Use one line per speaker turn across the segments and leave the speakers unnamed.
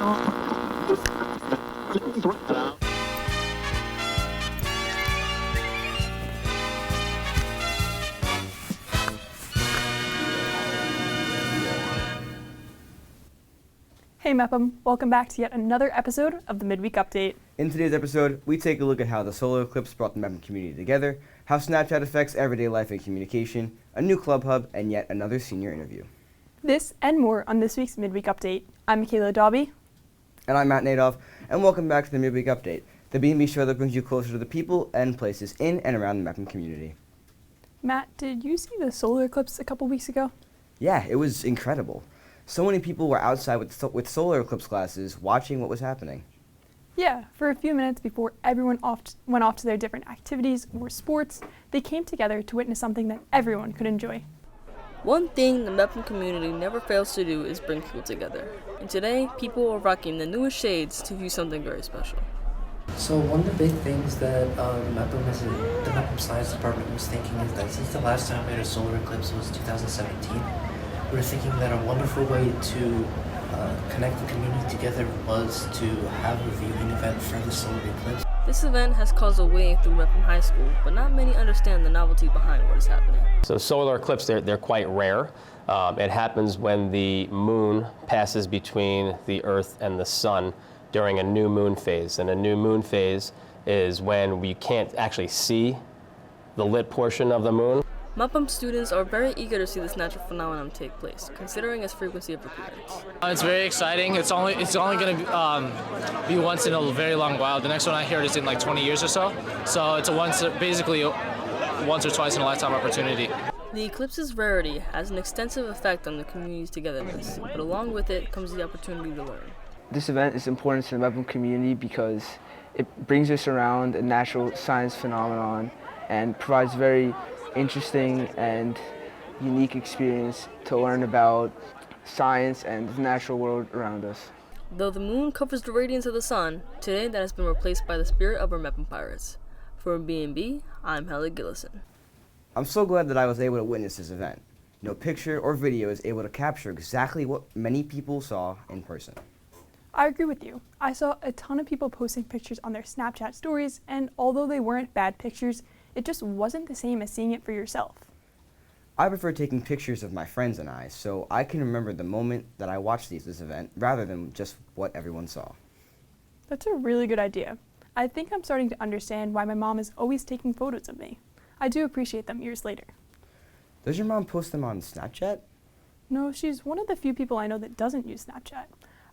Hey Mepham, welcome back to yet another episode of the Midweek Update.
In today's episode, we take a look at how the solar eclipse brought the Mepham community together, how Snapchat affects everyday life and communication, a new club hub, and yet another senior interview.
This and more on this week's Midweek Update. I'm Makayla Daube.
And I'm Natof, and welcome back to the Midweek Update, the B&B show that brings you closer to the people and places in and around the Mepham community.
Matt, did you see the solar eclipse a couple weeks ago?
Yeah, it was incredible. So many people were outside with solar eclipse glasses watching what was happening.
Yeah, for a few minutes before everyone went off to their different activities or sports, they came together to witness something that everyone could enjoy.
One thing the Mepham community never fails to do is bring people together. And today, people are rocking the newest shades to view something very special.
So one of the big things that the Mepham Science Department was thinking is that since the last time we had a solar eclipse was 2017, we were thinking that a wonderful way to connect the community together was to have a viewing event for the solar eclipse.
This event has caused a wave through Mepham High School, but not many understand the novelty behind what is happening.
So solar eclipse, they're quite rare. It happens when the moon passes between the Earth and the sun during a new moon phase. And a new moon phase is when we can't actually see the lit portion of the moon.
Mepham students are very eager to see this natural phenomenon take place, considering its frequency of appearance.
It's very exciting. It's only going to be once in a very long while. The next one I hear is in like 20 years or so. So it's basically a once or twice in a lifetime opportunity.
The eclipse's rarity has an extensive effect on the community's togetherness, but along with it comes the opportunity to learn.
This event is important to the Mepham community because it brings us around a natural science phenomenon and provides very interesting and unique experience to learn about science and the natural world around us.
Though the moon covers the radiance of the sun, today that has been replaced by the spirit of our Mepham pirates. For B&B, I'm Helen Gillison.
I'm so glad that I was able to witness this event. No picture or video is able to capture exactly what many people saw in person.
I agree with you. I saw a ton of people posting pictures on their Snapchat stories, and although they weren't bad pictures, it just wasn't the same as seeing it for yourself.
I prefer taking pictures of my friends and I, so I can remember the moment that I watched this event rather than just what everyone saw.
That's a really good idea. I think I'm starting to understand why my mom is always taking photos of me. I do appreciate them years later.
Does your mom post them on Snapchat?
No, she's one of the few people I know that doesn't use Snapchat.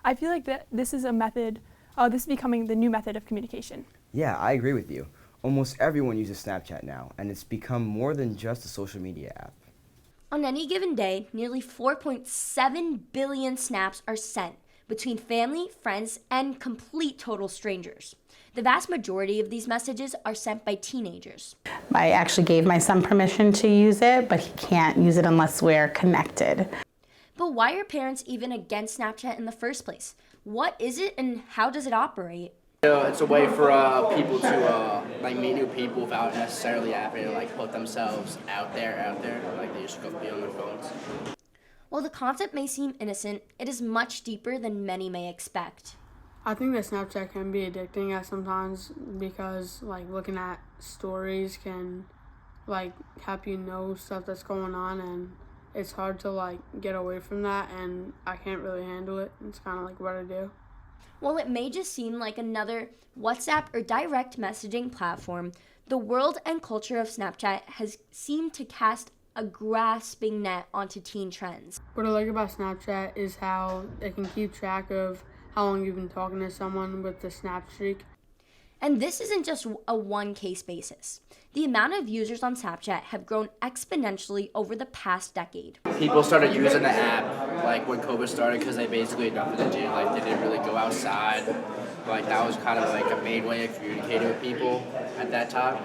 I feel like that this is this is becoming the new method of communication.
Yeah, I agree with you. Almost everyone uses Snapchat now, and it's become more than just a social media app.
On any given day, nearly 4.7 billion snaps are sent between family, friends, and complete total strangers. The vast majority of these messages are sent by teenagers.
I actually gave my son permission to use it, but he can't use it unless we're connected.
But why are parents even against Snapchat in the first place? What is it and how does it operate?
It's a way for people to meet new people without necessarily having to put themselves out there. They just go be on their phones.
While the concept may seem innocent, it is much deeper than many may expect.
I think that Snapchat can be addicting at sometimes because looking at stories can help you know stuff that's going on, and it's hard to get away from that, and I can't really handle it. It's kind of what I do.
While it may just seem like another WhatsApp or direct messaging platform, the world and culture of Snapchat has seemed to cast a grasping net onto teen trends.
What I like about Snapchat is how it can keep track of how long you've been talking to someone with the snap streak.
And this isn't just a one-case basis. The amount of users on Snapchat have grown exponentially over the past decade.
People started using the app when COVID started because they basically had nothing to do. They didn't really go outside. That was kind of a main way of communicating with people at that time.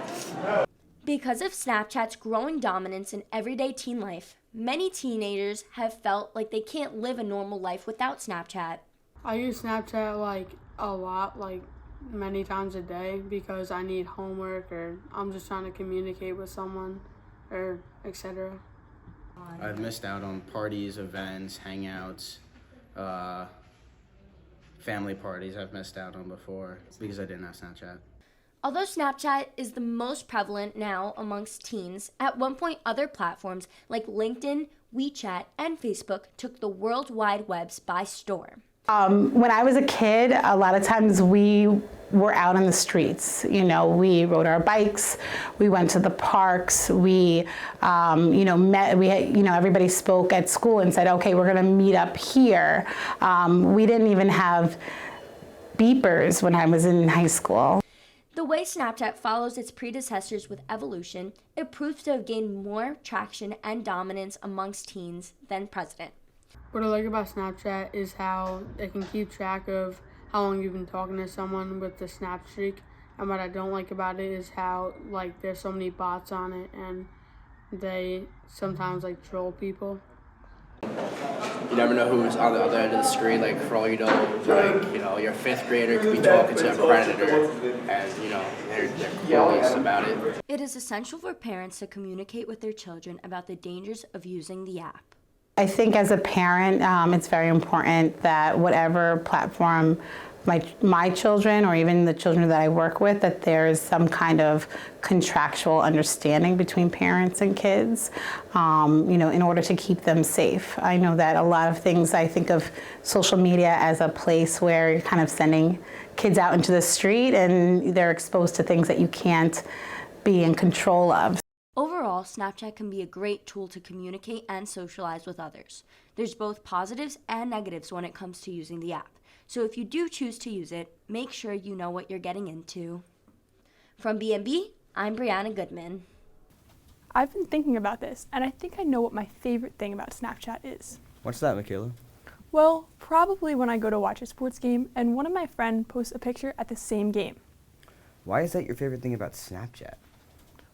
Because of Snapchat's growing dominance in everyday teen life, many teenagers have felt like they can't live a normal life without Snapchat.
I use Snapchat a lot, many times a day because I need homework or I'm just trying to communicate with someone or etc.
I've missed out on parties, events, hangouts, family parties I've missed out on before because I didn't have Snapchat.
Although Snapchat is the most prevalent now amongst teens, at one point other platforms like LinkedIn, WeChat, and Facebook took the World Wide Webs by storm.
When I was a kid, a lot of times we were out on the streets. You know, we rode our bikes, we went to the parks, we, met. We, everybody spoke at school and said, "Okay, we're going to meet up here." We didn't even have beepers when I was in high school.
The way Snapchat follows its predecessors with evolution, it proves to have gained more traction and dominance amongst teens than President.
What I like about Snapchat is how it can keep track of how long you've been talking to someone with the snap streak. And what I don't like about it is how, like, there's so many bots on it and they sometimes, like, troll people.
You never know who's on the other end of the screen. Like, for all you know, your fifth grader could be talking to a predator and, they're clueless about it.
It is essential for parents to communicate with their children about the dangers of using the app.
I think as a parent, it's very important that whatever platform my children or even the children that I work with, that there is some kind of contractual understanding between parents and kids, in order to keep them safe. I know that a lot of things, I think of social media as a place where you're kind of sending kids out into the street and they're exposed to things that you can't be in control of.
Overall, Snapchat can be a great tool to communicate and socialize with others. There's both positives and negatives when it comes to using the app. So if you do choose to use it, make sure you know what you're getting into. From B&B, I'm Bri Goodman.
I've been thinking about this, and I think I know what my favorite thing about Snapchat is.
What's that, Makayla?
Well, probably when I go to watch a sports game and one of my friends posts a picture at the same game.
Why is that your favorite thing about Snapchat?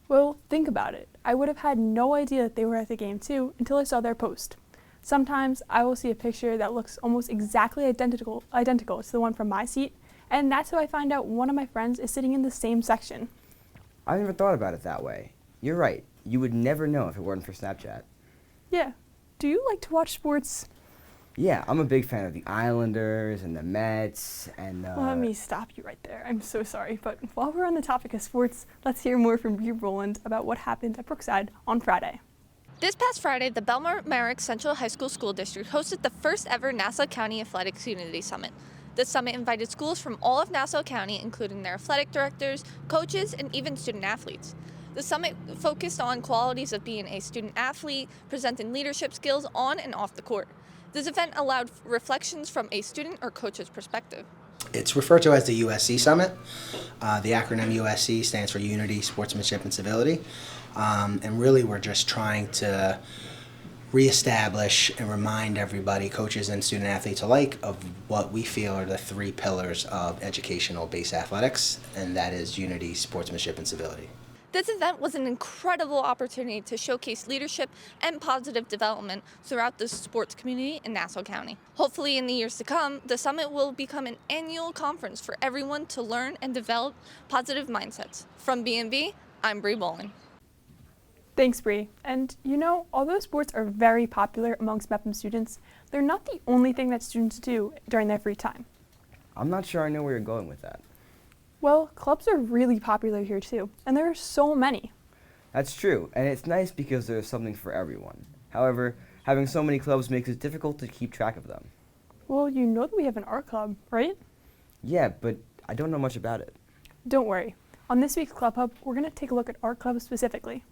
Well, think about it. I would have had no idea that they were at the game too until I saw their post. Sometimes I will see a picture that looks almost exactly identical to the one from my seat, and that's how I find out one of my friends is sitting in the same section.
I never thought about it that way. You're right. You would never know if it weren't for Snapchat.
Yeah. Do you like to watch sports?
Yeah, I'm a big fan of the Islanders and the Mets and
Let me stop you right there. I'm so sorry, but while we're on the topic of sports, let's hear more from Bri Boland about what happened at Brookside on Friday.
This past Friday, the Bellmore-Merrick Central High School School District hosted the first ever Nassau County Athletics Unity Summit. The summit invited schools from all of Nassau County, including their athletic directors, coaches, and even student athletes. The summit focused on qualities of being a student athlete, presenting leadership skills on and off the court. This event allowed reflections from a student or coach's perspective.
It's referred to as the USC Summit. The acronym USC stands for Unity, Sportsmanship, and Civility. And really we're just trying to reestablish and remind everybody, coaches and student athletes alike, of what we feel are the three pillars of educational-based athletics, and that is unity, sportsmanship, and civility.
This event was an incredible opportunity to showcase leadership and positive development throughout the sports community in Nassau County. Hopefully in the years to come, the summit will become an annual conference for everyone to learn and develop positive mindsets. From B&B, I'm Bri Boland.
Thanks, Bri. And although sports are very popular amongst Mepham students, they're not the only thing that students do during their free time.
I'm not sure I know where you're going with that.
Well, clubs are really popular here too, and there are so many.
That's true, and it's nice because there's something for everyone. However, having so many clubs makes it difficult to keep track of them.
Well, you know that we have an art club, right?
Yeah, but I don't know much about it.
Don't worry. On this week's Club Hub, we're going to take a look at art clubs specifically.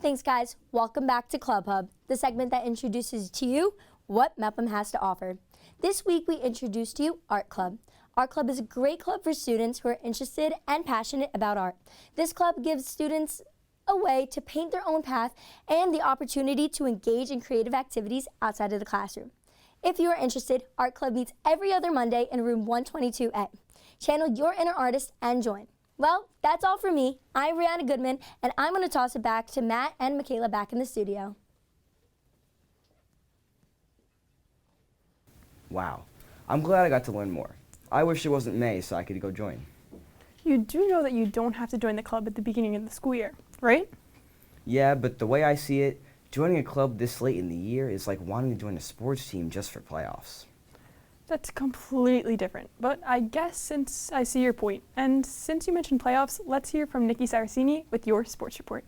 Thanks, guys. Welcome back to Club Hub, the segment that introduces to you what Mepham has to offer. This week, we introduced to you Art Club. Art Club is a great club for students who are interested and passionate about art. This club gives students a way to paint their own path and the opportunity to engage in creative activities outside of the classroom. If you are interested, Art Club meets every other Monday in room 122A. Channel your inner artist and join. Well, that's all for me. I'm Bri Goodman, and I'm going to toss it back to Matt and Makayla back in the studio.
Wow. I'm glad I got to learn more. I wish it wasn't May so I could go join.
You do know that you don't have to join the club at the beginning of the school year, right?
Yeah, but the way I see it, joining a club this late in the year is like wanting to join a sports team just for playoffs.
That's completely different, but I guess since I see your point, and since you mentioned playoffs, let's hear from Nikki Saraceni with your sports report.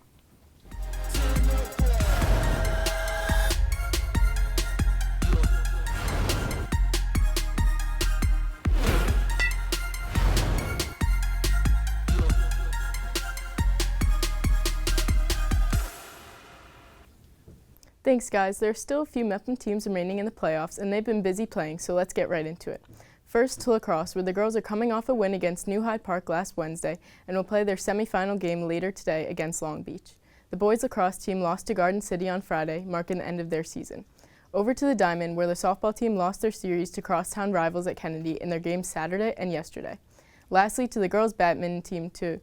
Thanks, guys. There are still a few Mepham teams remaining in the playoffs, and they've been busy playing, so let's get right into it. First, to lacrosse, where the girls are coming off a win against New Hyde Park last Wednesday and will play their semifinal game later today against Long Beach. The boys lacrosse team lost to Garden City on Friday, marking the end of their season. Over to the Diamond, where the softball team lost their series to crosstown rivals at Kennedy in their games Saturday and yesterday. Lastly, to the girls badminton team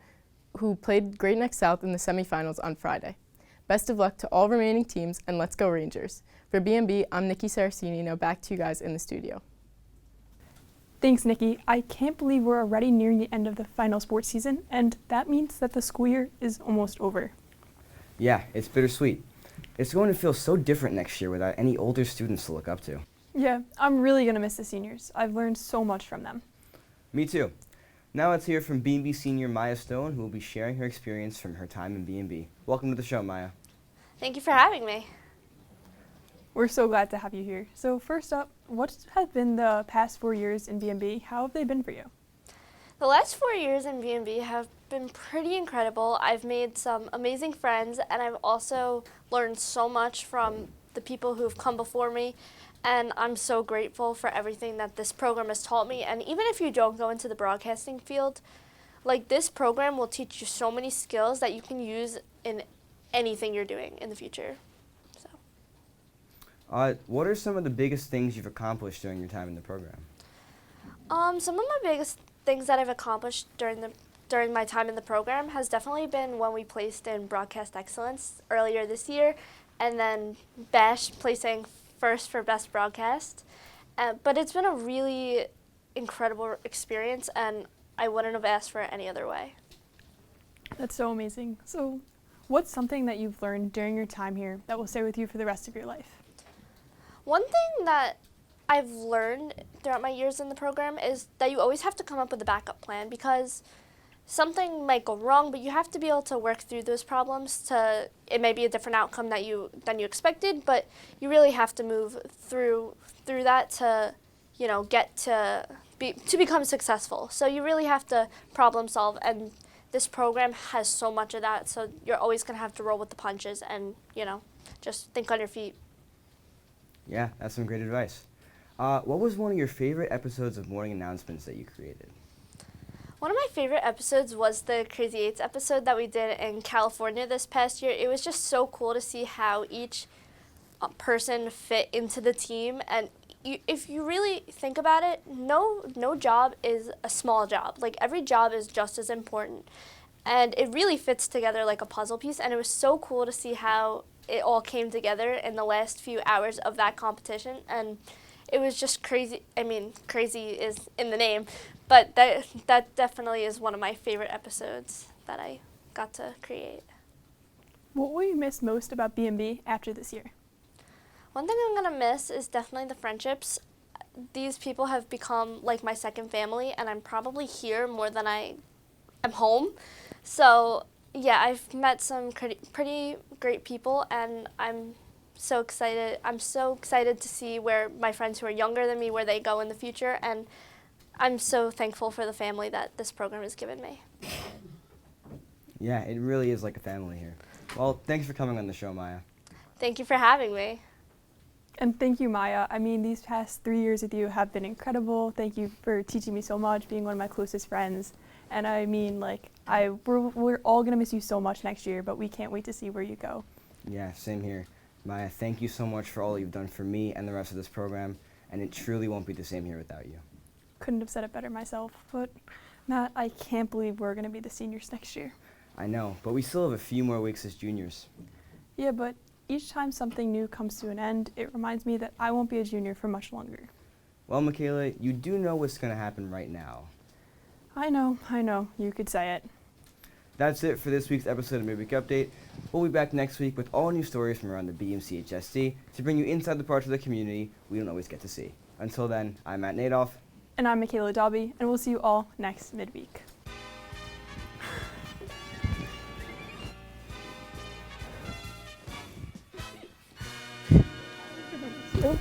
who played Great Neck South in the semifinals on Friday. Best of luck to all remaining teams, and let's go Rangers. For B&B, I'm Nikki Saraceni. Now back to you guys in the studio.
Thanks, Nikki. I can't believe we're already nearing the end of the final sports season, and that means that the school year is almost over.
Yeah, it's bittersweet. It's going to feel so different next year without any older students to look up to.
Yeah, I'm really going to miss the seniors. I've learned so much from them.
Me too. Now let's hear from B&B senior Maya Stone, who will be sharing her experience from her time in B&B. Welcome to the show, Maya.
Thank you for having me.
We're so glad to have you here. So first up, what have been the past 4 years in B&B? How have they been for you?
The last 4 years in B&B have been pretty incredible. I've made some amazing friends, and I've also learned so much from the people who have come before me. And I'm so grateful for everything that this program has taught me. And even if you don't go into the broadcasting field, like this program will teach you so many skills that you can use in anything you're doing in the future.
What are some of the biggest things you've accomplished during your time in the program?
Some of my biggest things that I've accomplished during my time in the program has definitely been when we placed in broadcast excellence earlier this year, and then Bash placing first for best broadcast. But it's been a really incredible experience, and I wouldn't have asked for it any other way.
That's so amazing. So what's something that you've learned during your time here that will stay with you for the rest of your life?
One thing that I've learned throughout my years in the program is that you always have to come up with a backup plan, because something might go wrong, but you have to be able to work through those problems. It may be a different outcome than you expected, but you really have to move through that to, get to become successful. So you really have to problem solve, and this program has so much of that. So you're always going to have to roll with the punches and, just think on your feet.
Yeah, that's some great advice. What was one of your favorite episodes of Morning Announcements that you created?
One of my favorite episodes was the Crazy Eights episode that we did in California this past year. It was just so cool to see how each person fit into the team. And if you really think about it, no job is a small job. Like, every job is just as important. And it really fits together like a puzzle piece. And it was so cool to see how it all came together in the last few hours of that competition. And it was just crazy. I mean, crazy is in the name, but that definitely is one of my favorite episodes that I got to create.
What will you miss most about B&B after this year?
One thing I'm going to miss is definitely the friendships. These people have become like my second family, and I'm probably here more than I am home. So yeah, I've met some pretty great people, and I'm so excited. I'm so excited to see where my friends who are younger than me, where they go in the future, and I'm so thankful for the family that this program has given me.
Yeah, it really is like a family here. Well, thanks for coming on the show, Maya.
Thank you for having me.
And thank you, Maya. I mean, these past 3 years with you have been incredible. Thank you for teaching me so much, being one of my closest friends. And I mean, we're all going to miss you so much next year, but we can't wait to see where you go.
Yeah, same here. Maya, thank you so much for all you've done for me and the rest of this program, and it truly won't be the same here without you.
Couldn't have said it better myself, but Matt, I can't believe we're going to be the seniors next year.
I know, but we still have a few more weeks as juniors.
Yeah, but each time something new comes to an end, it reminds me that I won't be a junior for much longer.
Well, Makayla, you do know what's going to happen right now.
I know, you could say it.
That's it for this week's episode of Midweek Update. We'll be back next week with all new stories from around the BMCHSC to bring you inside the parts of the community we don't always get to see. Until then, I'm Matt Natof.
And I'm Makayla Daube, and we'll see you all next midweek.
Oh.